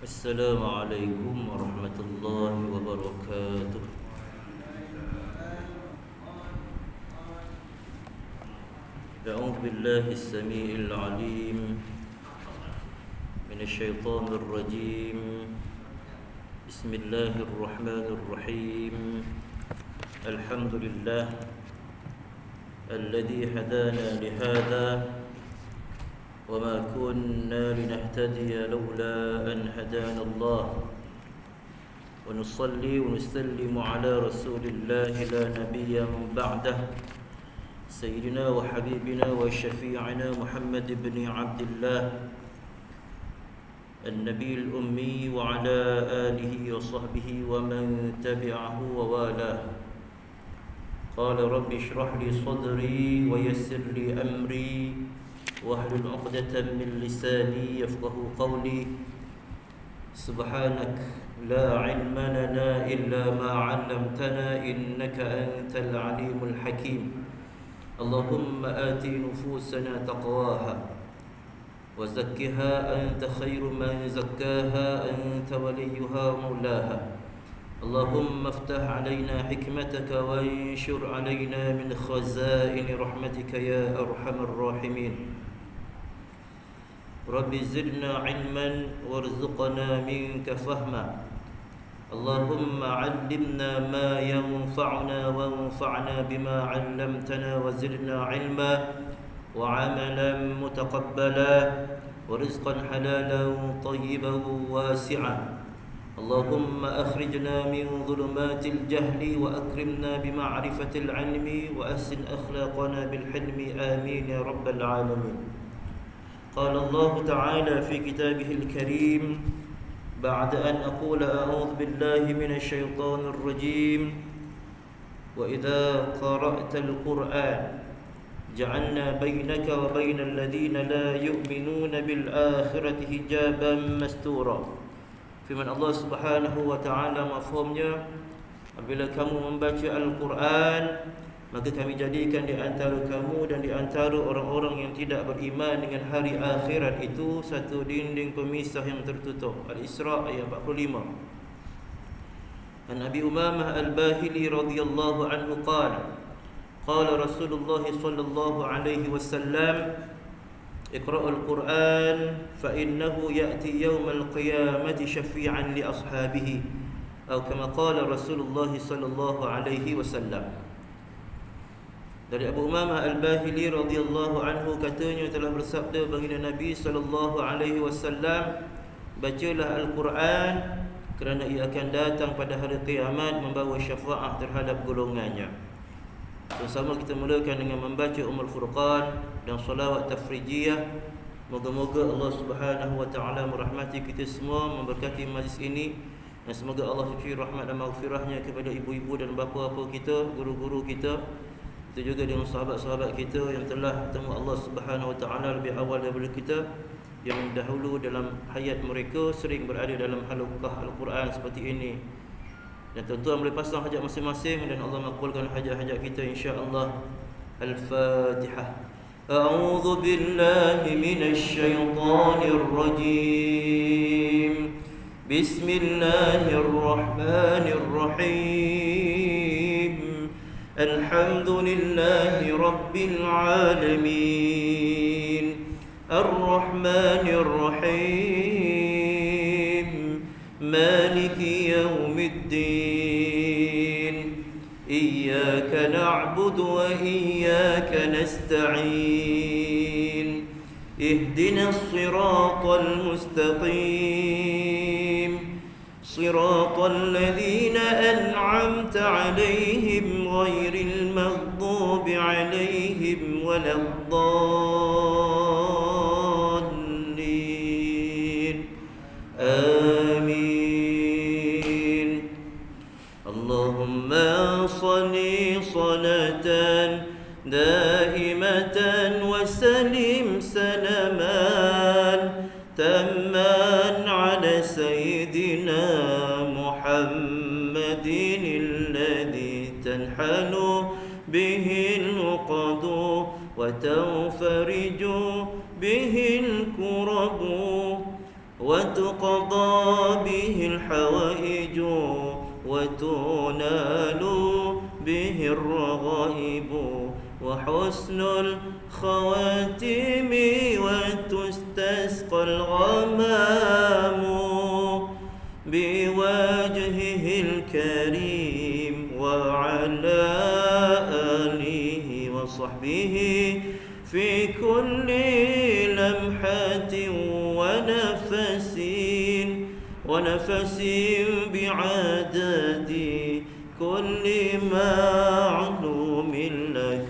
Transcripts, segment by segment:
السلام عليكم ورحمة الله وبركاته. أعوذ بالله السميع العليم من الشيطان الرجيم. بسم الله الرحمن الرحيم. الحمد لله الذي هدانا لهذا وما كنا لنهتدي لولا أن هدانا الله، ونصلي ونسلم على رسول الله لا نبي بعده، سيدنا وحبيبنا وشفيعنا محمد بن عبد الله النبي الأمي، وعلى آله وصحبه ومن تبعه ووالاه. قال رب اشرح لي صدري ويسر لي أمري واحلل عقدة من لساني يفقه قولي. سبحانك لا علم لنا إلا ما علمتنا إنك أنت العليم الحكيم. اللهم آت نفوسنا تقواها وزكها أنت خير من زكاها أنت وليها مولاها. اللهم افتح علينا حكمتك وانشر علينا من خزائن رحمتك يا أرحم الراحمين. رب زدنا علما وارزقنا منك فهما. اللهم علمنا ما ينفعنا وانفعنا بما علمتنا وزدنا علما وعملا متقبلا ورزقا حلالا طيبا واسعا. اللهم أخرجنا من ظلمات الجهل وأكرمنا بمعرفة العلم وأحسن أخلاقنا بالحلم آمين يا رب العالمين. قال الله تعالى في كتابه الكريم بعد أن أقول أعوذ بالله من الشيطان الرجيم: وإذا قرأت القرآن جعلنا بينك وبين الذين لا يؤمنون بالآخرة حجابا مستورا. Firman Allah Subhanahu wa taala mafhumnya, apabila kamu membaca Al-Quran, maka kami jadikan di antara kamu dan di antara orang-orang yang tidak beriman dengan hari akhirat itu satu dinding pemisah yang tertutup. Al-Isra ayat 45. An Abi Umamah Al-Bahili radhiyallahu anhu qala qala Rasulullah sallallahu alaihi wasallam: اقرأوا القرآن فإنه يأتي يوم القيامة شفيعا لأصحابه، أو كما قال رسول الله صلى الله عليه وسلم. Dari Abu Umamah Al-Bahili radhiyallahu anhu, katanya telah bersabda baginda Nabi sallallahu alaihi wasallam: bacalah Al-Quran kerana ia akan datang pada hari kiamat membawa syafaat terhadap golongannya. Sama kita mulakan dengan membaca Furqan dan salawat tafrijiyah. Moga-moga Allah Subhanahu wa taala merahmati kita semua, memberkati majlis ini, dan semoga Allah cucur rahmat dan maghfirahnya kepada ibu-ibu dan bapa-bapa kita, guru-guru kita, itu juga dengan sahabat-sahabat kita yang telah bertemu Allah Subhanahu wa taala lebih awal daripada kita, yang dahulu dalam hayat mereka sering berada dalam halaqah Al-Quran seperti ini. Dan tuan-tuan boleh pasang hajat masing-masing dan Allah makbulkan hajat-hajat kita insya-Allah. Al-Fatihah. A'udzu billahi minasy syaithanir rajim. Bismillahirrahmanirrahim. Alhamdulillahi rabbil alamin. Ar-Rahmanir Rahim. Maliki yaumiddin. Iyyaka na'budu wa iyyaka nasta'in. Ihdinas siratal mustaqim. Siratal ladzina an'amta 'alaihim ghairil maghdubi 'alaihim waladdallin. Amin. Allahumma salli salatan daimatan wa salim salaman tamman ala sayyidina Muhammadin alladhi tanhalu bihi al-uqadu wa tanfariju bihi al-kurabu وتقضى به الحوائج وتنال به الرغائب وحسن الخواتم وتستسقى الغمام بوجهه الكريم وعلى آله وصحبه في كل لمحة ونفس بعدد كل معلوم لك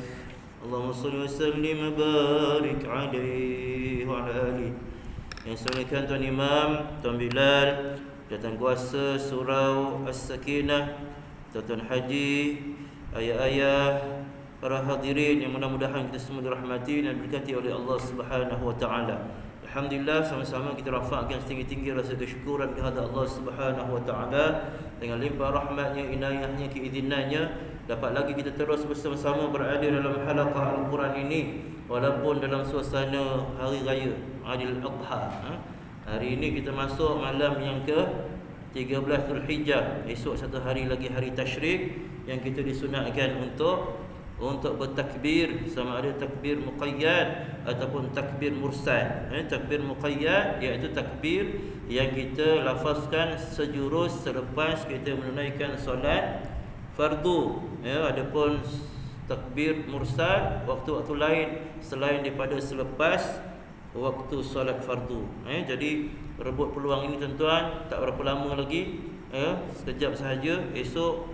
اللهم صل وسلم وبارك عليه وعلى آله. Yang saya muliakan Tuan Imam, Tuan Bilal, Jawatan Kuasa Surau As-Sakinah, Tuan Haji, ayah-ayah, para hadirin yang mudah-mudahan kita semua dirahmati dan diberkati oleh Allah Subhanahu wa taala. Alhamdulillah, sama-sama kita rafakkan setinggi-tinggi rasa kesyukuran kepada Allah Subhanahu wa taala dengan limpah rahmatnya, inayahnya, keizinannya dapat lagi kita terus bersama-sama berada dalam halaqah Al-Quran ini walaupun dalam suasana hari raya Aidil Adha. Hari ini kita masuk malam yang ke-13 Zulhijjah. Esok satu hari lagi hari tasyrik yang kita disunatkan untuk bertakbir, sama ada takbir muqayyad ataupun takbir mursal. Takbir muqayyad iaitu takbir yang kita lafazkan sejurus selepas kita menunaikan solat fardu. Adapun takbir mursal waktu-waktu lain selain daripada selepas waktu solat fardu. Jadi rebut peluang ini tuan-tuan, tak berapa lama lagi, sekejap sahaja esok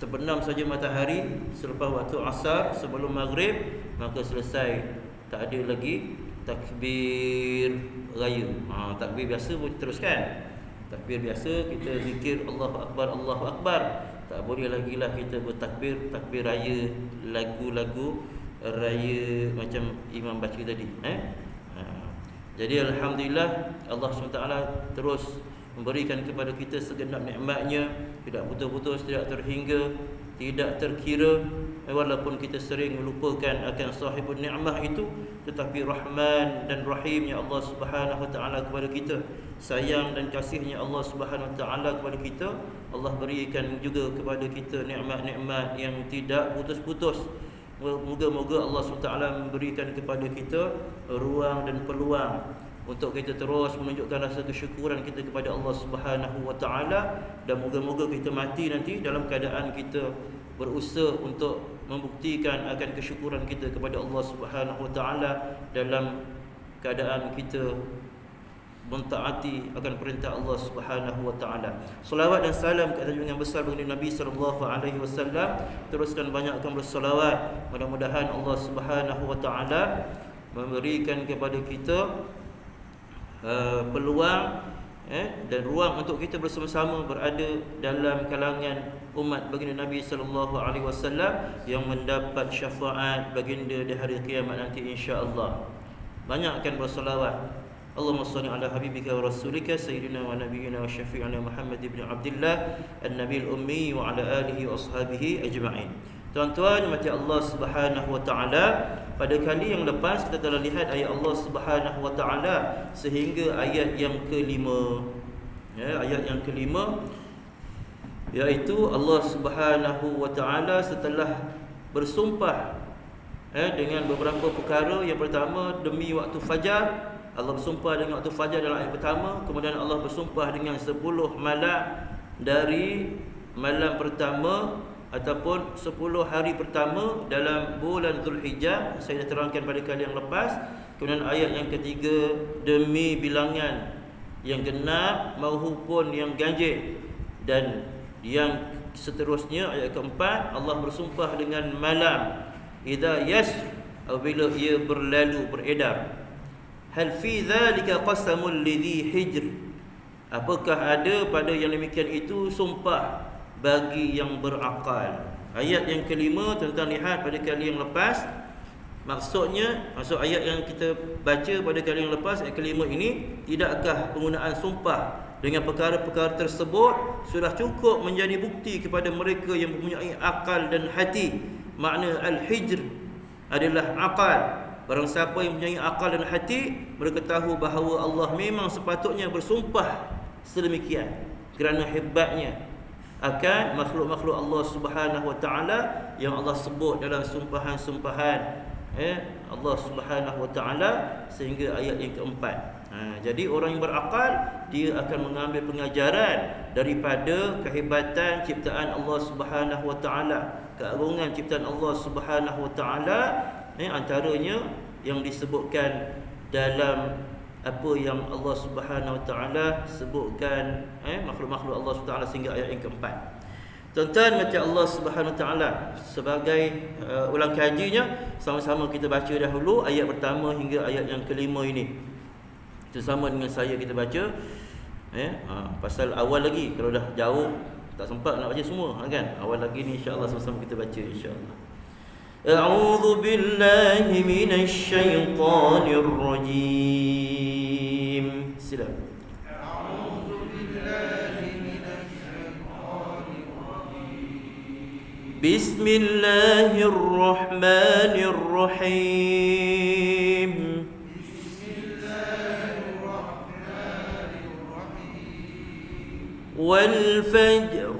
terbenam saja matahari selepas waktu asar sebelum maghrib, maka selesai, tak ada lagi takbir raya. Takbir biasa pun teruskan. Takbir biasa kita zikir Allahu Akbar, Allahu Akbar. Tak boleh lagi lah kita bertakbir, takbir raya, lagu-lagu raya macam imam baca tadi. Jadi alhamdulillah Allah SWT terus memberikan kepada kita segenap nikmatnya, tidak putus-putus, tidak terhingga, tidak terkira. Walaupun kita sering melupakan akan sahibun ni'mah itu, tetapi Rahman dan Rahimnya Allah Subhanahu wa taala kepada kita, sayang dan kasihnya Allah Subhanahu wa taala kepada kita, Allah berikan juga kepada kita nikmat-nikmat yang tidak putus-putus. Moga-moga Allah SWT memberikan kepada kita ruang dan peluang untuk kita terus menunjukkan rasa kesyukuran kita kepada Allah Subhanahu wa taala, dan moga-moga kita mati nanti dalam keadaan kita berusaha untuk membuktikan akan kesyukuran kita kepada Allah Subhanahu wa taala dalam keadaan kita mentaati akan perintah Allah Subhanahu wa taala. Selawat dan salam ke atas junjungan besar baginda Nabi sallallahu alaihi wasallam. Teruskan banyakkan berselawat. Mudah-mudahan Allah Subhanahu wa taala memberikan kepada kita peluang dan ruang untuk kita bersama-sama berada dalam kalangan umat baginda Nabi sallallahu alaihi wasallam yang mendapat syafaat baginda di hari kiamat nanti insya-Allah. Banyakkan berselawat. Allahumma salli ala habibika wa rasulika sayyidina wa nabiyyina wa syafi'ina Muhammad ibn Abdullah an-nabiyil ummi wa ala alihi wa ashabihi ajma'in. Tuan-tuan mati Allah Subhanahu wa taala, pada kali yang lepas kita telah lihat ayat Allah Subhanahu wa taala sehingga ayat yang kelima. Ayat yang kelima iaitu Allah Subhanahu wa taala setelah bersumpah dengan beberapa perkara. Yang pertama, demi waktu fajar, Allah bersumpah dengan waktu fajar dalam ayat pertama. Kemudian Allah bersumpah dengan 10 malam dari malam pertama ataupun 10 hari pertama dalam bulan Zulhijjah. Saya dah terangkan pada kali yang lepas. Kemudian ayat yang ketiga, demi bilangan yang genap maupun yang ganjil. Dan yang seterusnya ayat keempat, Allah bersumpah dengan malam idza yasr, apabila ia berlalu, beredar. Hal fi dhalika qasamul lidhi hijr, apakah ada pada yang demikian itu sumpah bagi yang berakal. Ayat yang kelima, tuan-tuan lihat pada kali yang lepas, maksudnya, maksud ayat yang kita baca pada kali yang lepas, ayat kelima ini, tidakkah penggunaan sumpah dengan perkara-perkara tersebut sudah cukup menjadi bukti kepada mereka yang mempunyai akal dan hati. Makna al-hijr adalah akal. Barang siapa yang mempunyai akal dan hati, mereka tahu bahawa Allah memang sepatutnya bersumpah sedemikian kerana hebatnya akan makhluk-makhluk Allah Subhanahu wa taala yang Allah sebut dalam sumpahan-sumpahan Allah Subhanahu wa taala sehingga ayat yang keempat. Jadi orang yang berakal, dia akan mengambil pengajaran daripada kehebatan ciptaan Allah Subhanahu wa taala, keagungan ciptaan Allah Subhanahu wa taala, antaranya yang disebutkan dalam apa yang Allah Subhanahu wa taala sebutkan makhluk-makhluk Allah Subhanahu wa taala sehingga ayat yang keempat. Tuan-tuan, macam Allah Subhanahu wa taala sebagai ulang kajinya, sama-sama kita baca dahulu ayat pertama hingga ayat yang kelima ini. Itu sama dengan saya kita baca pasal awal lagi. Kalau dah jauh tak sempat nak baca semua kan. Awal lagi ni insya-Allah sama-sama kita baca insya-Allah. A'udzu billahi minasy syaithanir rajim. Silakan. Bismillahirrahmanirrahim. Wal fajr.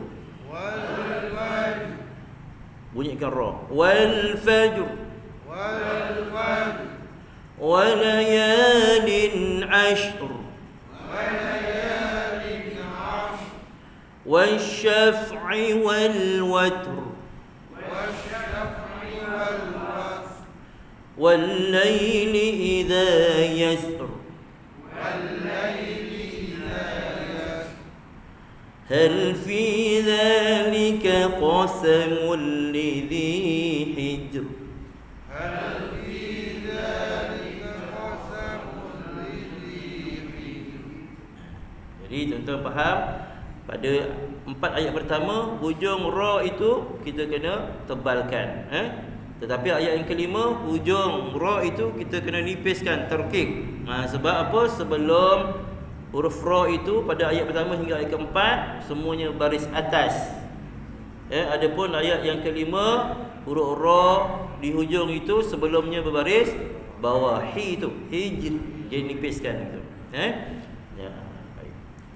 Bunyikan ra. Wal fajr. Wa layalin ashr. Wasyaf'i wal watr. والليل إذا يسر هل في ذلك قسم لذي حجر Jadi tuan-tuan faham, pada 4 ayat pertama hujung ra itu kita kena tebalkan, tetapi ayat yang kelima hujung ra itu kita kena nipiskan, terkik. Sebab apa? Sebelum huruf ra itu pada ayat pertama hingga ayat keempat semuanya baris atas. Adapun ayat yang kelima huruf ra di hujung itu sebelumnya berbaris bawah. Hi itu hijr, dia nipiskan itu.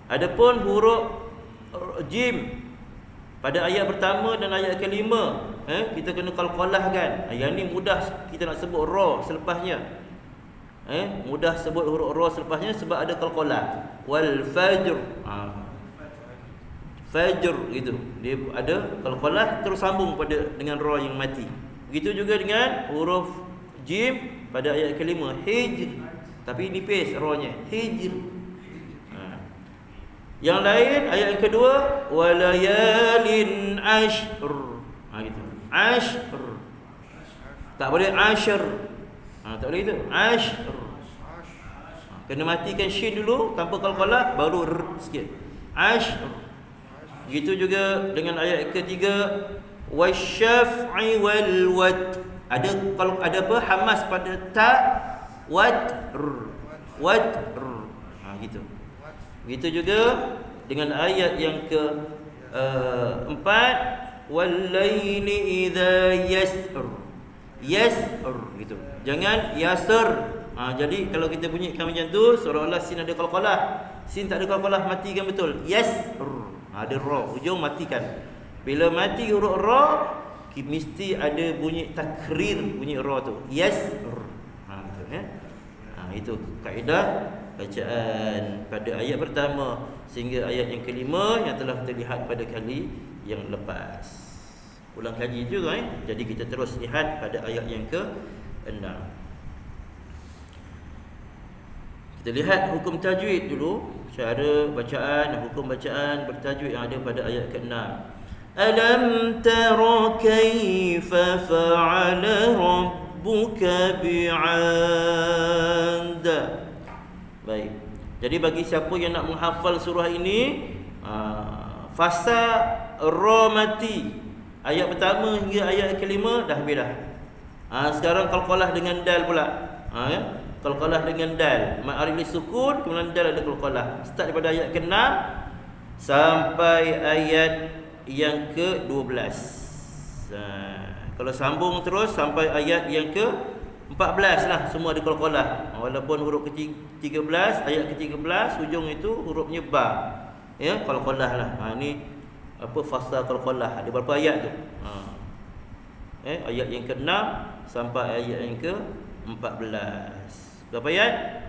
Adapun huruf jim pada ayat pertama dan ayat kelima kita kena qalqalahkan. Yang ni mudah kita nak sebut ra selepasnya. Mudah sebut huruf ra selepasnya sebab ada qalqalah. Wal fajr. Fajr gitu. Dia ada qalqalah terus sambung pada dengan ra yang mati. Begitu juga dengan huruf jim pada ayat kelima hijr, tapi nipis ra-nya hijr. Yang lain ayat yang kedua walayalin ashr. Gitu. Ashr. Tak boleh ashr. Tak boleh itu. Ashr. Kena matikan shin dulu tanpa qalqalah baru r sikit. Ashr. Begitu juga dengan ayat ketiga wasyaf'i wal wat. Ada apa? Hamas pada ta watr. Watr. Gitu. Begitu juga dengan ayat yang ke empat wal-laili idza yasr. Yasr gitu. Jangan yasr. Jadi kalau kita bunyikan macam tu seolah-olah sin ada qalqalah. Sin tak ada qalqalah, matikan betul. Yasr. Ada ra, hujung matikan. Bila mati huruf ra mesti ada bunyi takrir, bunyi ra tu. Yasr. Itu kaedah bacaan pada ayat pertama sehingga ayat yang kelima yang telah terlihat pada kali yang lepas. Ulang kaji juga Jadi kita terus lihat pada ayat yang ke-6. Kita lihat hukum tajwid dulu, cara bacaan, hukum bacaan bertajwid yang ada pada ayat ke-6. Alam tara kaifa fa'ala rabbuka bi'ad. Baik. Jadi bagi siapa yang nak menghafal surah ini, fasa ra mati ayat pertama hingga ayat kelima dah habis dah. Sekarang qalqalah dengan dal pula. Qalqalah dengan dal. Ma'arif sukun kemudian dal ada qalqalah. Start daripada ayat ke-6 sampai ayat yang ke-12. Kalau sambung terus sampai ayat yang 14 lah, semua ada qalqalah. Walaupun huruf ke-13, ayat ke-13 hujung itu hurufnya ba. Ya, qalqalah lah. Ni apa fasa qalqalah. Ada berapa ayat tu? Ayat yang ke-6 sampai ayat yang ke-14. Berapa ayat?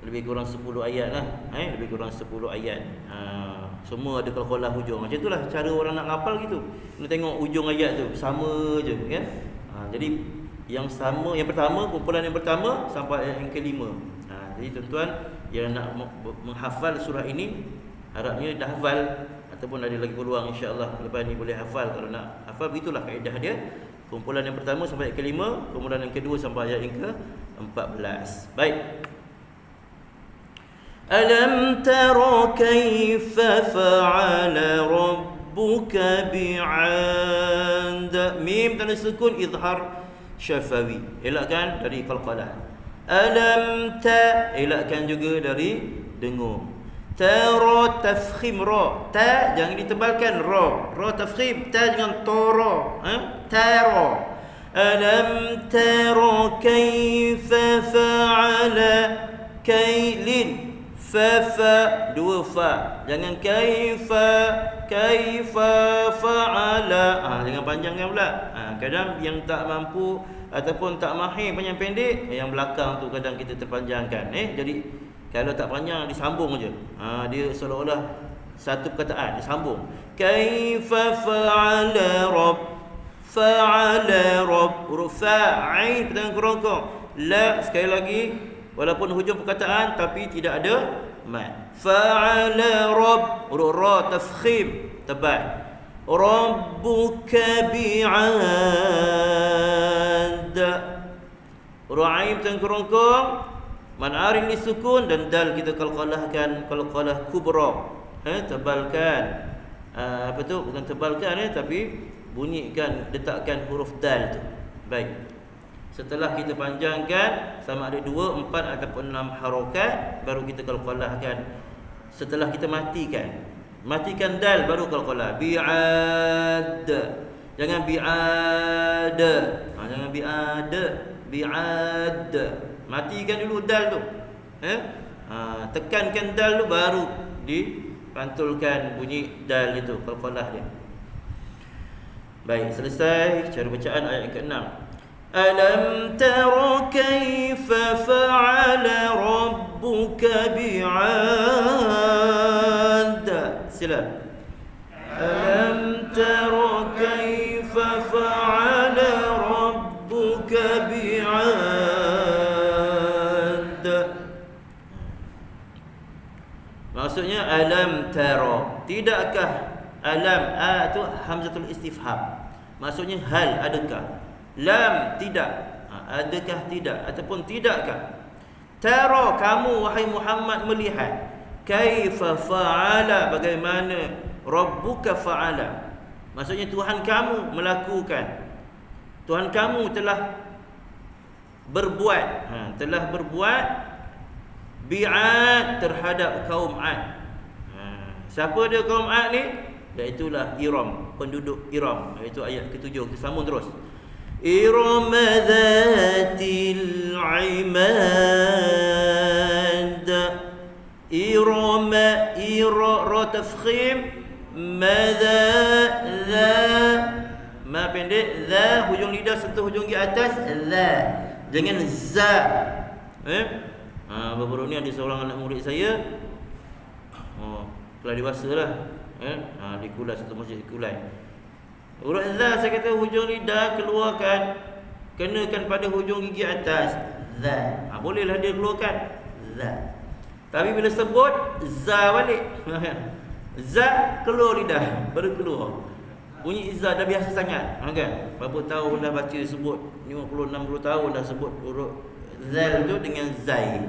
Lebih kurang 10 ayat lah. Lebih kurang 10 ayat. Semua ada qalqalah hujung. Macam itulah cara orang nak hafal gitu. Kena tengok hujung ayat tu sama je kan. Jadi yang sama, yang pertama, kumpulan yang pertama sampai ayat yang ke-5. Jadi tuan-tuan yang nak menghafal surah ini, harapnya dah hafal ataupun ada lagi peluang, insya-Allah lepas ni boleh hafal. Kalau nak hafal, begitulah kaedah dia. Kumpulan yang pertama sampai ayat ke-5, kumpulan yang kedua sampai ayat yang ke-14. Baik. Alam tara kaifa fa'ala rabbuka bi'ad. Mim tanda sukun izhar syafawi, elakkan dari qalqalah. Alam ta, elakkan juga dari dengung. Tara tafkhim ra, ta jangan ditebalkan, ra tafkhim, ta jangan tara, tara. Alam tara kaifa fa'ala kailin, fa dua fa, jangan kaifa fa'ala. Jangan panjangkan pula. Kadang yang tak mampu ataupun tak mahir panjang pendek, yang belakang tu kadang kita terpanjangkan. Jadi kalau tak panjang disambung je. Dia seolah-olah satu perkataan disambung. Kaifa fa'ala rabb, huruf fa'il dengan kerongkong. La sekali lagi, walaupun hujung perkataan tapi tidak ada mad. Fa'ala rabb, huruf ra tafkhim tebal. Rabbuka bi'ad, huruf ain dengan kerongkong. Man arin ni sukun dan dal kita qalqalahkan, qalqalah kubra. Tebalkan. Apa tu? Bukan tebalkan tapi bunyikan, letakkan huruf dal tu. Baik. Setelah kita panjangkan sama ada 2, 4 ataupun 6 harakat, baru kita qalqalahkan. Setelah kita matikan dal, baru qalqalah. Bi'ad. Jangan bi'ad. Jangan bi'ad. Bi'ad. Matikan dulu dal tu. Tekankan dal tu, baru dipantulkan bunyi dal itu, qalqalah dia. Baik, selesai cara bacaan ayat yang ke-6. Alam tara kaifa fa'ala rabbuka bi'ad. Sila. Alam tara kaifa fa'ala rabbuka bi'ad. Maksudnya alam tara, tidakkah? Alam, tu hamzatul istifham. Maksudnya hal, adakah? Lam, tidak. Adakah tidak ataupun tidakkah? Tara, kamu wahai Muhammad melihat. Kaifa fa'ala, bagaimana rabbuka fa'ala. Maksudnya Tuhan kamu melakukan. Tuhan kamu telah berbuat, bi'ad terhadap kaum Ad. Siapa dia kaum Ad ni? Iaitulah Iram, penduduk Iram. Iaitu ayat ke-7. Kita sambung terus. Iram dzatil imad. Iram, ra tafkhim, madza za, ma pendek, za hujung lidah sentuh hujung gigi atas, za. Jangan za. Baru-baru ni ada seorang anak murid saya, telah dewasa lah. Di Kulai, satu masjid di Kulai. Huruf za, saya kata hujung lidah keluarkan, kenakan pada hujung gigi atas, za. Bolehlah dia keluarkan za. Tapi bila sebut za balik, za keluar lidah, baru keluar. Bunyi za dah biasa sangat, kan? Berapa tahun dah baca sebut, 50 60 tahun dah sebut huruf zal tu dengan zai.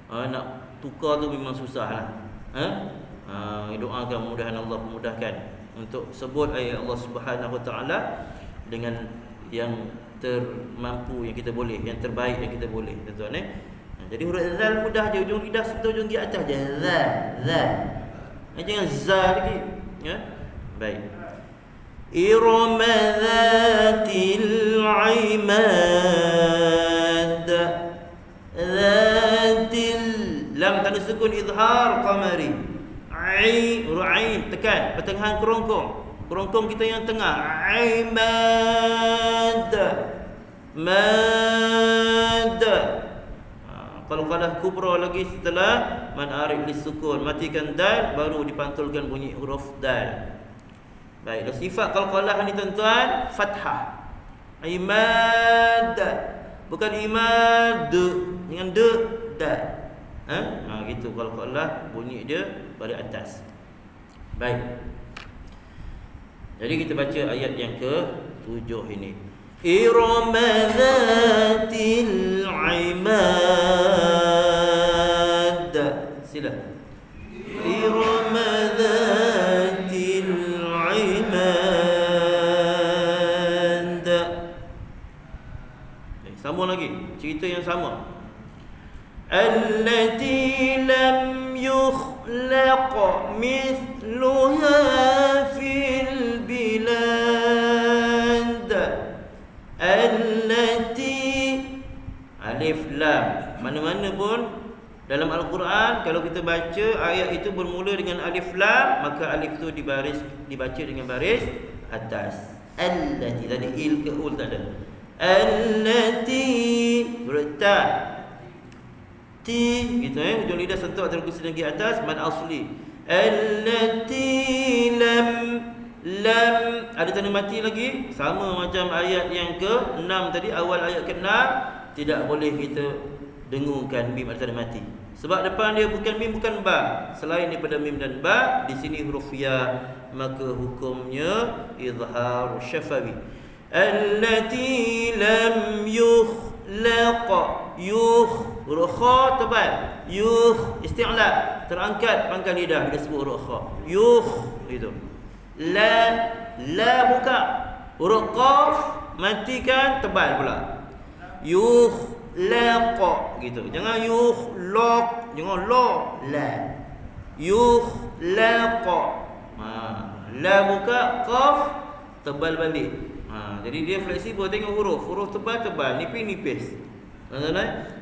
Nak tukar tu memang susah lah. Doakan mudahan Allah memudahkan untuk sebut ayat Allah Subhanahu Wa Taala dengan yang termampu yang kita boleh, yang terbaik yang kita boleh, tuan-tuan. Jadi huruf zal mudah je, hujung lidah sentuh hujung gigi atas je, za. Jangan za lagi, ya. Baik. Iram dzatil imad. Zatil lam tanda sukun izhar qamari. Ai huruf ain tekan pertengahan kerongkong kita yang tengah. Imad mad. Qalqalah kubra lagi setelah man arif lisukun, matikan dal baru dipantulkan bunyi huruf dal. Baik, dan sifat qalqalah ni tuan-tuan fathah. Imad bukan imad dengan dal. Gitu qalqalah bunyi dia pada atas. Baik. Jadi kita baca ayat yang ke-7 ini. Irama dzatil imad. Sila. Irama dzatil imad. Sama lagi, cerita yang sama. Allati lam yukhlaq mithluha fil bilad. Allati alif lam. Mana-mana pun dalam Al-Quran kalau kita baca ayat itu bermula dengan alif lam, maka alif itu dibaca dengan baris atas. Allati tadi il ke ul tak ada. Allati berta ti gitu hujung lidah sentuh antara kursi lagi atas mad asli. Allati lam ada tanda mati lagi sama macam ayat yang ke-6 tadi, awal ayat ke-6 tidak boleh kita dengungkan mim ada tanda mati sebab depan dia bukan mim bukan ba, selain daripada mim dan ba di sini huruf ya, maka hukumnya izhar syafawi. Allati lam yukhlaq huruf kha tebal, isti'la terangkat pangkal lidah bila sebut huruf kha gitu. La buka huruf qaf matikan tebal pula, yukhlaq gitu, jangan yukhlaq, jangan la yukhlaq. La buka qaf tebal balik. Jadi dia fleksibel, tengok huruf tebal nipis.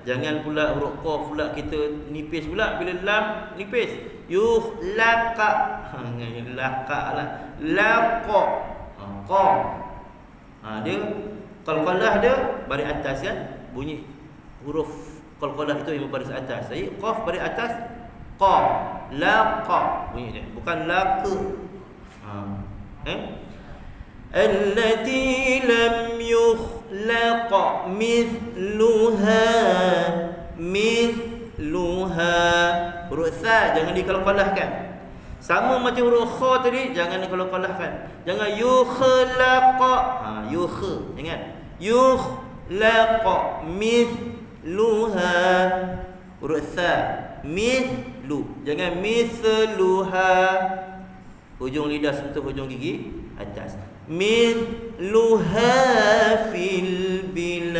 Jangan pula huruf qaf pula kita nipis pula bila lam nipis. Yukhlaqa. Laqa lah. Laqa. Qa. Dia qalqalah dia baris atas kan. Bunyi huruf qalqalah itu yang baris atas. Jadi qaf baris atas, qa. Laqa bunyi dia, bukan laqa. Allati lam yukhlaq mithluha. Huruf sa jangan dikalqalahkan, sama macam huruf kha tadi jangan dikalqalahkan. Jangan yukhlaq jangan yukhlaq mithluha. Huruf sa mithlu, jangan mithluha. Hujung lidah sentuh hujung gigi atas. Mithluha fil bilad.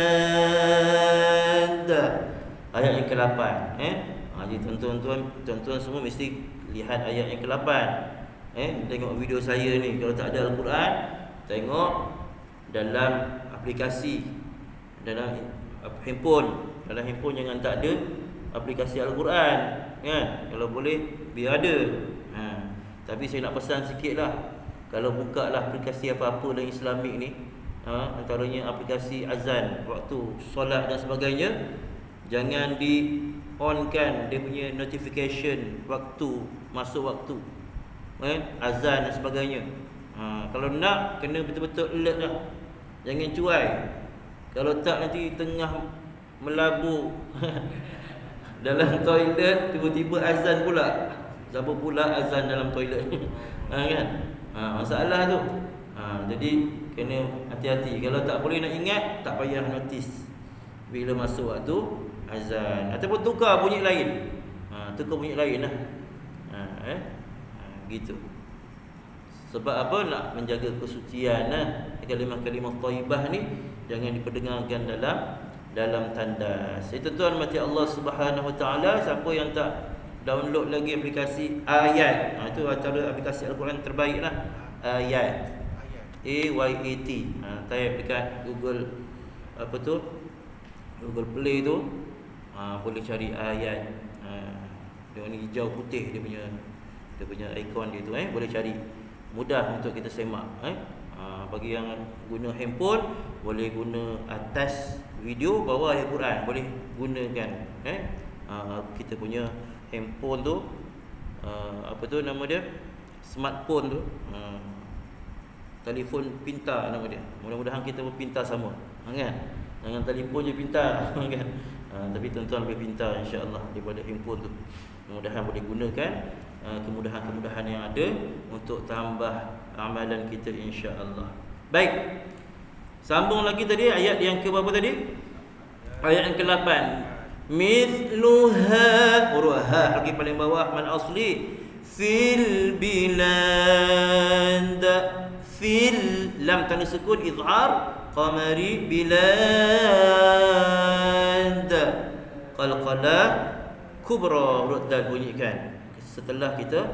Ayat yang ke-8. Jadi tuan-tuan semua mesti lihat ayat yang ke-8. Tengok video saya ni. Kalau tak ada Al-Quran, tengok dalam aplikasi, dalam handphone. Dalam handphone jangan tak ada aplikasi Al-Quran kan? Kalau boleh biar ada. Tapi saya nak pesan sikit lah, kalau buka lah aplikasi apa-apa dalam Islamik ni, antaranya aplikasi azan, waktu solat dan sebagainya, jangan di-onkan dia punya notification waktu, masuk waktu azan dan sebagainya. Kalau nak, kena betul-betul alert lah, jangan cuai. Kalau tak nanti tengah melabur dalam toilet, tiba-tiba azan pula. Siapa pula azan dalam toilet? Kan? Masalah tu. Jadi kena hati-hati. Kalau tak boleh nak ingat, tak payah notis bila masuk waktu azan. Ataupun tukar bunyi lain. Tukar bunyi lain lah. Gitu. Sebab apa? Nak menjaga kesucian kalimah-kalimah thayyibah ni jangan diperdengarkan dalam tandas. Tuan-tuan mati Allah Subhanahu Wa Taala, siapa yang tak download lagi aplikasi Ayat, itu antara aplikasi Al-Quran terbaik lah. Ayat AYAT. Type dekat Google Google Play tu, Boleh cari ayat. Dia ni hijau putih dia punya ikon dia tu, boleh cari. Mudah untuk kita semak. Bagi yang guna handphone, boleh guna atas video, bawah ayat Quran, boleh gunakan kita punya handphone tu, apa tu nama dia, smartphone tu, telefon pintar nama dia. Mudah-mudahan kita pun pintar sama, kan? Jangan telefon je pintar, kan? Tapi tuan-tuan lebih pintar insya-Allah daripada handphone tu. Mudah-mudahan boleh gunakan kemudahan-kemudahan yang ada untuk tambah amalan kita insya-Allah. Baik. Sambung lagi tadi ayat yang ke berapa tadi? Ayat yang ke-8. Mithluha, huruf ha lagi paling bawah, man asli fil bilad. Fil lam tanda sukun izhar qamari bilad. Qalqalah kubra, huruf dal bunyikan. Setelah kita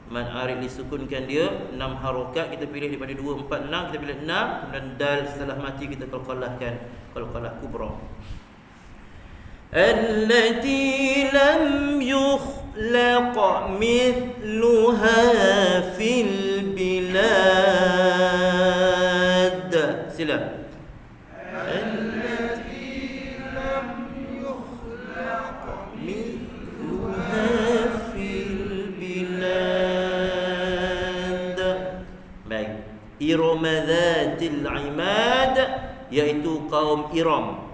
man arif disukunkan dia 6 harakat, kita pilih daripada 2, 4, 6, kita pilih 6, kemudian dal setelah mati kita qalqalahkan, qalqalah kubra. Allati lam yukhlaq mithluha fil bilad. Sila. Iram Dhatil Imad, iaitu kaum Iram.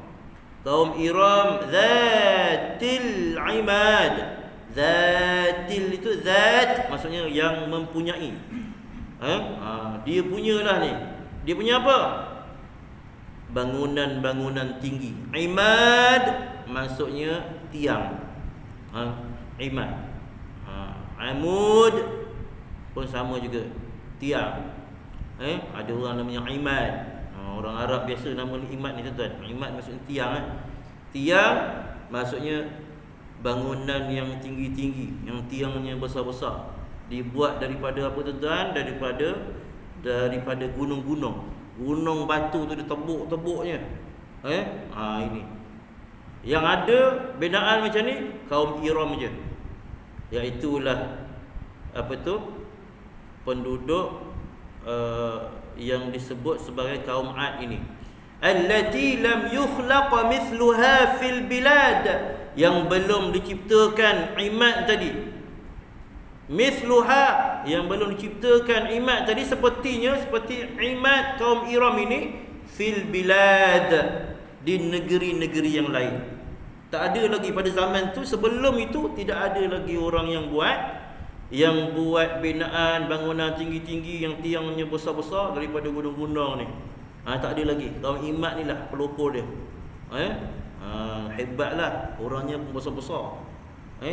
Kaum Iram Dhatil Imad. Dhatil itu zat, maksudnya yang mempunyai. Dia punyalah ni. Dia punya apa? Bangunan-bangunan tinggi. Imad maksudnya tiang. Imad. Amud pun sama juga, tiang. Ada orang namanya Imad. Orang Arab biasa nama Imad ni tuan-tuan. Imad maksudnya tiang. Tiang maksudnya bangunan yang tinggi-tinggi, yang tiangnya besar-besar. Dibuat daripada apa tuan-tuan? Daripada gunung-gunung. Gunung batu tu ditebuk-tebuknya. Ini. Yang ada binaan macam ni kaum Iram je. Iaitulah apa tu? Penduduk yang disebut sebagai kaum Ad ini. Allati lam yukhlaq mithluha fil bilad, yang belum diciptakan Imad tadi. Mithluha, yang belum diciptakan Imad tadi, seperti Imad kaum Iram ini fil bilad, di negeri-negeri yang lain. Tak ada lagi pada zaman tu, sebelum itu tidak ada lagi orang yang buat binaan bangunan tinggi-tinggi yang tiangnya besar-besar daripada gunung-gunung ni. Tak ada lagi. Kaum Imad ni lah pelopor dia. Hebatlah, orangnya pun besar-besar.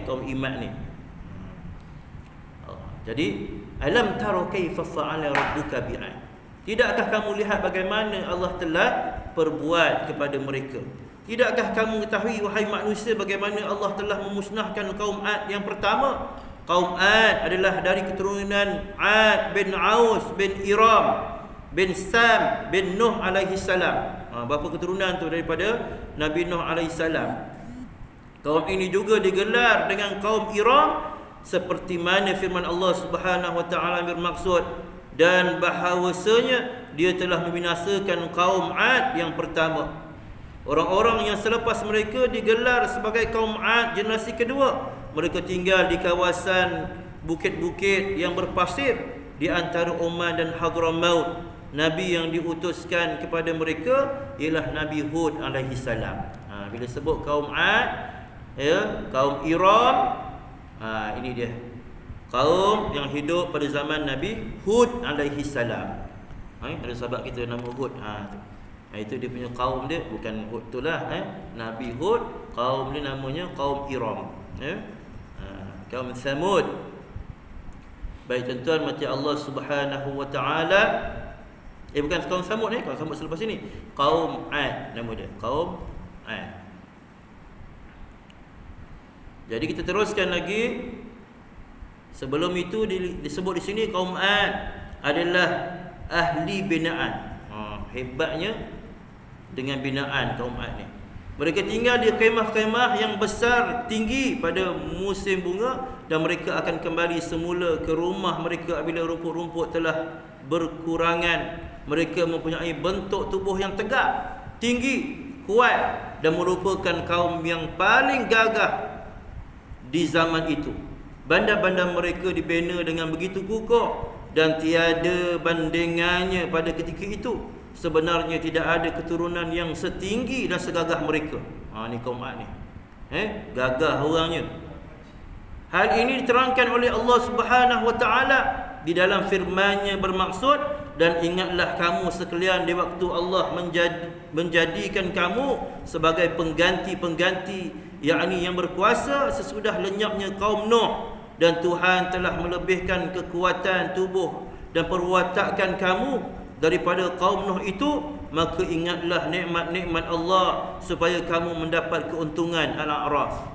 Kaum Imad ni. Jadi, alam tara kaifa fa'ala rabbuka bi'ad. Tidakkah kamu lihat bagaimana Allah telah perbuat kepada mereka? Tidakkah kamu ketahui wahai manusia bagaimana Allah telah memusnahkan kaum Ad yang pertama? Kaum Ad adalah dari keturunan Ad bin Aus bin Iram bin Sam bin Nuh alaihi salam. Berapa keturunan tu daripada Nabi Nuh alaihi salam. Kaum ini juga digelar dengan kaum Iram seperti mana firman Allah Subhanahu wa taala bermaksud, dan bahawasanya dia telah membinasakan kaum Ad yang pertama. Orang-orang yang selepas mereka digelar sebagai kaum Ad generasi kedua. Mereka tinggal di kawasan bukit-bukit yang berpasir di antara Oman dan Hadramaut. Nabi yang diutuskan kepada mereka ialah Nabi Hud alaihi salam. Bila sebut kaum Ad, kaum Iram, ini dia. Kaum yang hidup pada zaman Nabi Hud alaihi salam. Ada sahabat kita nama Hud. Itu dia punya kaum dia, bukan Hud itulah. Nabi Hud, kaum dia namanya kaum Iram. Kaum Thamud. Baik tuan-tuan, macam Allah Subhanahu wa taala, bukan kaum Thamud ni, kaum Thamud selepas ini. Kaum Ad nama dia, kaum Ad. Jadi kita teruskan lagi. Sebelum itu disebut di sini kaum Ad adalah ahli binaan. Hebatnya dengan binaan kaum Ad ni. Mereka tinggal di kemah-kemah yang besar, tinggi pada musim bunga, dan mereka akan kembali semula ke rumah mereka apabila rumput-rumput telah berkurangan. Mereka mempunyai bentuk tubuh yang tegak, tinggi, kuat, dan merupakan kaum yang paling gagah di zaman itu. Bandar-bandar mereka dibina dengan begitu kukuh dan tiada bandingannya pada ketika itu. Sebenarnya tidak ada keturunan yang setinggi dan segagah mereka. Ni kaum Ad ni. Gagah orangnya. Hal ini diterangkan oleh Allah Subhanahu Wa Taala di dalam firman-Nya bermaksud, dan ingatlah kamu sekalian di waktu Allah menjadikan kamu sebagai pengganti-pengganti, yakni yang berkuasa sesudah lenyapnya kaum Nuh, dan Tuhan telah melebihkan kekuatan tubuh dan perwatakan kamu daripada kaum Nuh itu, maka ingatlah nikmat-nikmat Allah supaya kamu mendapat keuntungan. Al-A'raf.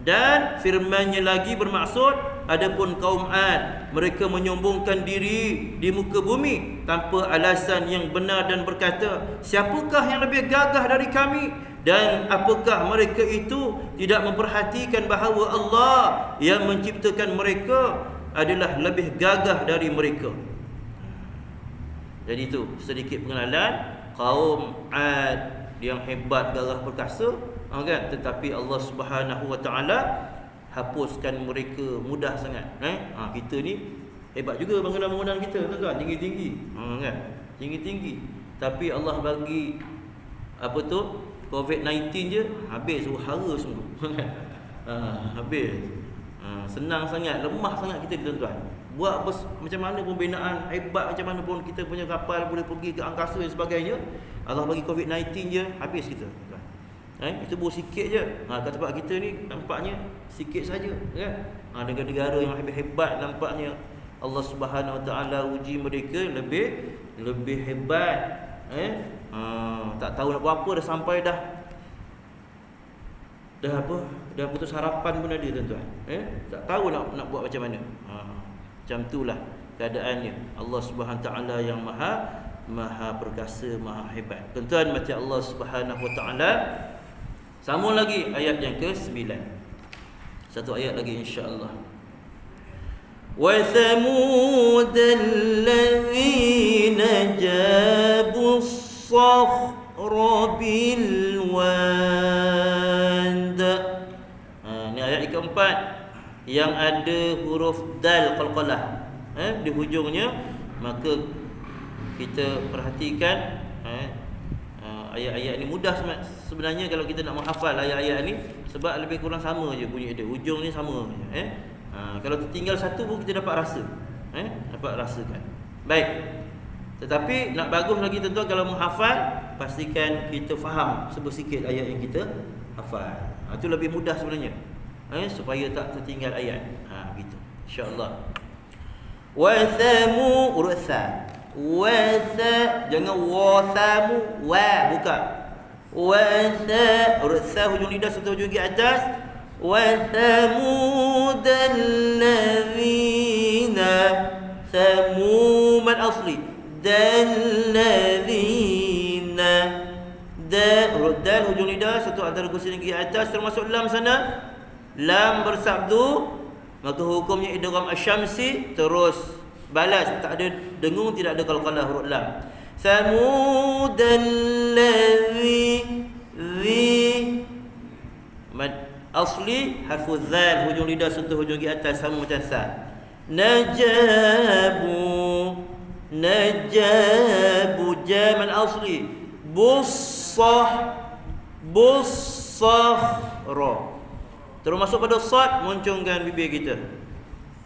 Dan firman-Nya lagi bermaksud, adapun kaum Ad, mereka menyombongkan diri di muka bumi tanpa alasan yang benar dan berkata, siapakah yang lebih gagah dari kami? Dan apakah mereka itu tidak memperhatikan bahawa Allah yang menciptakan mereka adalah lebih gagah dari mereka. Jadi itu sedikit pengenalan kaum Ad yang hebat, gagah perkasa, kan? Tetapi Allah Subhanahu Wa Taala hapuskan mereka mudah sangat. Kita ni hebat juga bangunan-bangunan kita, kan? Tinggi-tinggi, kan? Tinggi-tinggi. Tapi Allah bagi COVID-19 je habis hara semua. Habis. Senang sangat, lemah sangat kita, tuan-tuan. Buat macam mana pembinaan hebat, macam mana pun kita punya kapal boleh pergi ke angkasa dan sebagainya, Allah bagi COVID-19 je habis kita. Itu baru sikit je. Kat tempat kita ni nampaknya sikit saja, kan? Negara-negara yang hebat nampaknya Allah Subhanahu Wa Taala uji mereka lebih hebat. Tak tahu nak buat apa, dah sampai dah putus harapan pun ada, tuan-tuan. Tak tahu nak buat macam mana. Macam itulah keadaannya. Allah Subhanahu Wa Taala yang maha perkasa, maha hebat. Tuan-tuan, macam Allah Subhanahu Wa Taala sambung lagi ayat yang ke-9. Satu ayat lagi insya-Allah. Wa thamud alladhina jabu as-sakhra bil wad. Ini ayat keempat yang ada huruf dal qalqalah di hujungnya. Maka kita perhatikan ayat-ayat ni mudah sebenarnya kalau kita nak menghafal ayat-ayat ni, sebab lebih kurang sama je bunyi dia. Hujung ni sama je. Kalau tertinggal satu pun kita dapat rasa. Dapat rasakan. Baik. Tetapi nak bagus lagi tuan-tuan kalau menghafal, pastikan kita faham sebersikit ayat yang kita hafal. Itu lebih mudah sebenarnya. Supaya tak tertinggal ayat. Begitu. Insya-Allah. Wa thamu ursa. Wa sa, jangan wa thamu, wa buka. Wa sa ursa hujung lidah serta hujung gigi atas. Wa thamud alladzina, thamum al-asli, dalladzina, dal hujung lidah satu antara gusi gigi atas termasuk lam sana. Lam bersabdu, maka hukumnya idgham asy-syamsi terus balas, tak ada dengung, tidak ada qalqalah huruf lam. Thamud allazi, mad asli harfu dzal hujung lidah sentuh hujung gigi atas sama macam sa. Najabu jam al asli, bussah ra. Terus masuk pada sad, muncungkan bibir kita.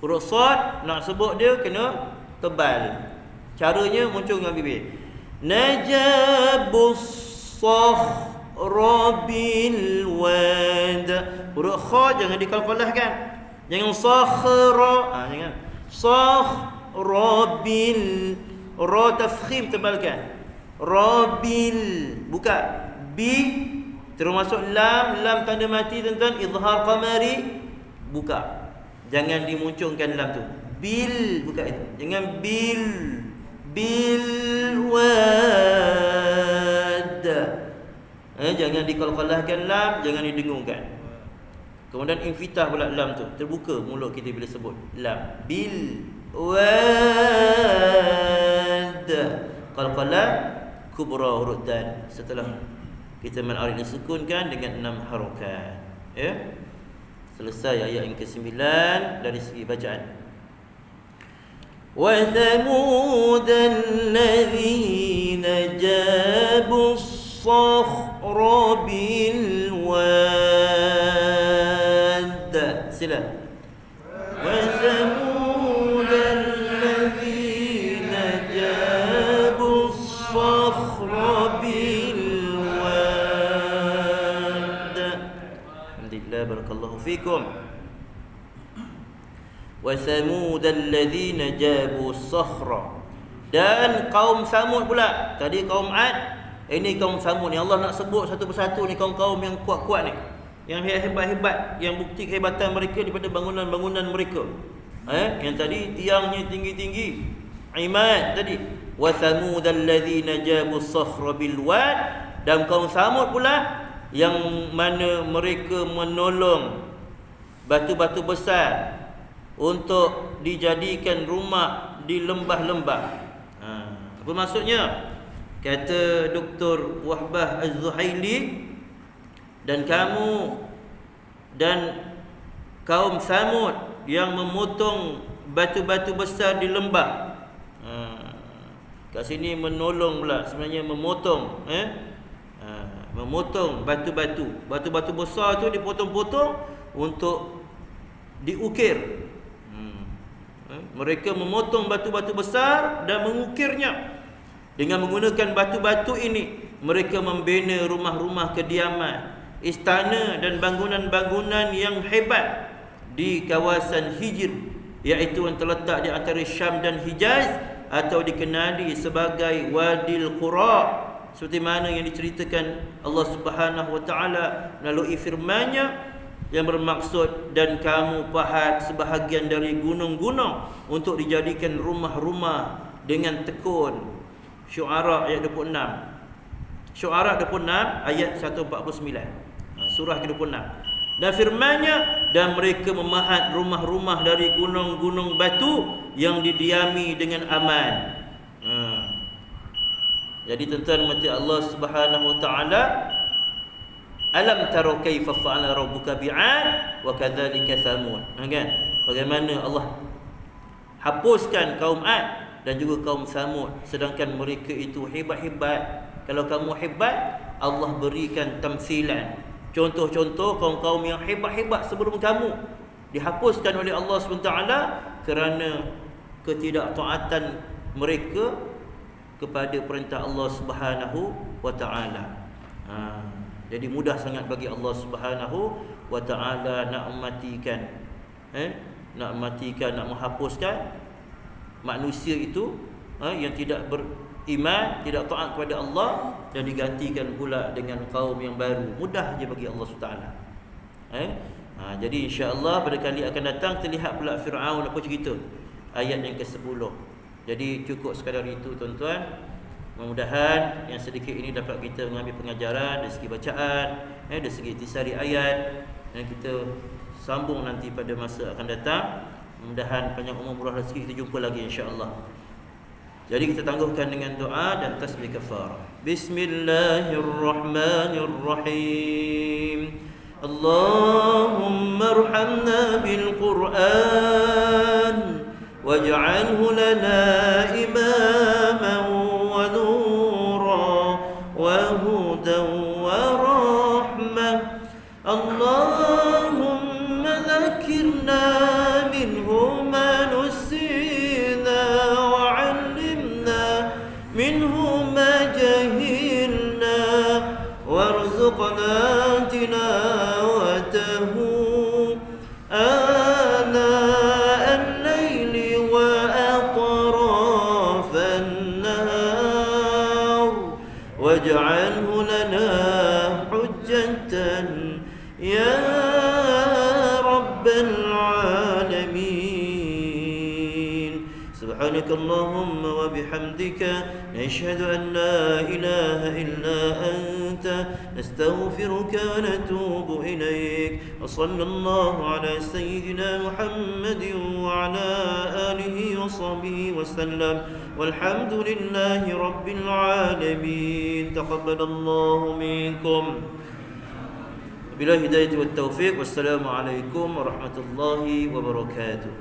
Huruf sad nak sebut dia kena tebal. Caranya muncungkan bibir. Najabus sahra bil wad. Huruf kha jangan dikalkalahkan. Jangan sakhra, jangan. Sahra bil, ra tafkhim tebalkan. Rabil buka. Bi terus masuk lam tanda mati, tuan-tuan, izhar qamari, buka. Jangan dimuncungkan lam tu. Bil buka itu. Jangan bil wad. Jangan diqalqalahkan lam, jangan didengungkan. Kemudian infitah pula lam tu, terbuka mulut kita bila sebut lam. Bil wad. Qalqalah kubra huruf dal. Setelah kita men'arif disukunkan dengan 6 harakat. Ya. Selesai ayat yang ke-9 dari segi bacaan. Wa thamud alladhina jabu as-sakhra bil wad. Sila. Wa thamud alladhina jabu as-sakhra bil wad. Alhamdulillah, barakallahu fikum. Wa thamud alladhina jabu as-sakhra. Dan kaum Samud pula. Tadi kaum Ad, ini kaum Samud ni. Allah nak sebut satu persatu ni kaum-kaum yang kuat-kuat ni, yang hebat-hebat, yang bukti kehebatan mereka daripada bangunan-bangunan mereka. Yang tadi tiangnya tinggi-tinggi, Imad tadi. Wa thamud alladhina jabu as-sakhra bil wad. Dan kaum Samud pula yang mana mereka menolong batu-batu besar untuk dijadikan rumah di lembah-lembah. Apa maksudnya? Kata Dr. Wahbah Az-Zuhaili, dan kamu dan kaum Samud yang memotong batu-batu besar di lembah. Kat sini menolong pula, sebenarnya memotong. Memotong batu-batu. Batu-batu besar tu dipotong-potong untuk diukir. Mereka memotong batu-batu besar dan mengukirnya. Dengan menggunakan batu-batu ini, mereka membina rumah-rumah kediaman, istana dan bangunan-bangunan yang hebat di kawasan Hijr, iaitu yang terletak di antara Syam dan Hijaz, atau dikenali sebagai Wadil Qura, seperti mana yang diceritakan Allah Subhanahu wa taala melalui firman-Nya yang bermaksud, dan kamu pahat sebahagian dari gunung-gunung untuk dijadikan rumah-rumah dengan tekun. Syu'ara ayat 26. Syu'ara 26 ayat 149. Surah ke-26. Dan firman-Nya, dan mereka memahat rumah-rumah dari gunung-gunung batu yang didiami dengan aman. Jadi tuan-tuan mati Allah Subhanahu wa taala, alam taru kaifa fa'ala rabbuka bi'ad wa kadzalika thamud. Kan? Bagaimana Allah hapuskan kaum Ad dan juga kaum Samud, sedangkan mereka itu hebat-hebat. Kalau kamu hebat, Allah berikan tamsilan, contoh-contoh kaum-kaum yang hebat-hebat sebelum kamu dihapuskan oleh Allah SWT kerana ketidaktaatan mereka kepada perintah Allah Subhanahu wa taala. Jadi mudah sangat bagi Allah Subhanahu wa taala nak mematikan, nak mematikan, nak menghapuskan manusia itu yang tidak beriman, tidak taat kepada Allah, dan digantikan pula dengan kaum yang baru. Mudah je bagi Allah SWT. Jadi insya-Allah pada kali akan datang terlihat pula Firaun apa cerita, ayat yang ke-10. Jadi cukup sekadar itu tuan-tuan. Mudah-mudahan yang sedikit ini dapat kita mengambil pengajaran dari segi bacaan, dari segi intisari ayat, dan kita sambung nanti pada masa akan datang. Mudah-mudahan panjang umur murah rezeki, kita jumpa lagi insya-Allah. Jadi kita tangguhkan dengan doa dan tasbih kafarah. Bismillahirrahmanirrahim. Allahumma arhamna bil Qur'an waj'alhu lana imaman wa nuran wa hudan wa rahmah. Allahumma dzakirna minhu ma nusina wa 'allimna minhu ma jahilna warzuqna tilawatahu ana al-layli wa atrafan nahar waj'alhu lana hujjatan ya rabbal alamin. Subhana سبحانك اللهم وبحمدك نشهد أن لا إله إلا أنت نستغفرك ونتوب إليك وصلى الله على سيدنا محمد وعلى آله وصحبه وسلم والحمد لله رب العالمين. تقبل الله منكم. بالله هداية والتوفيق والسلام عليكم ورحمة الله وبركاته.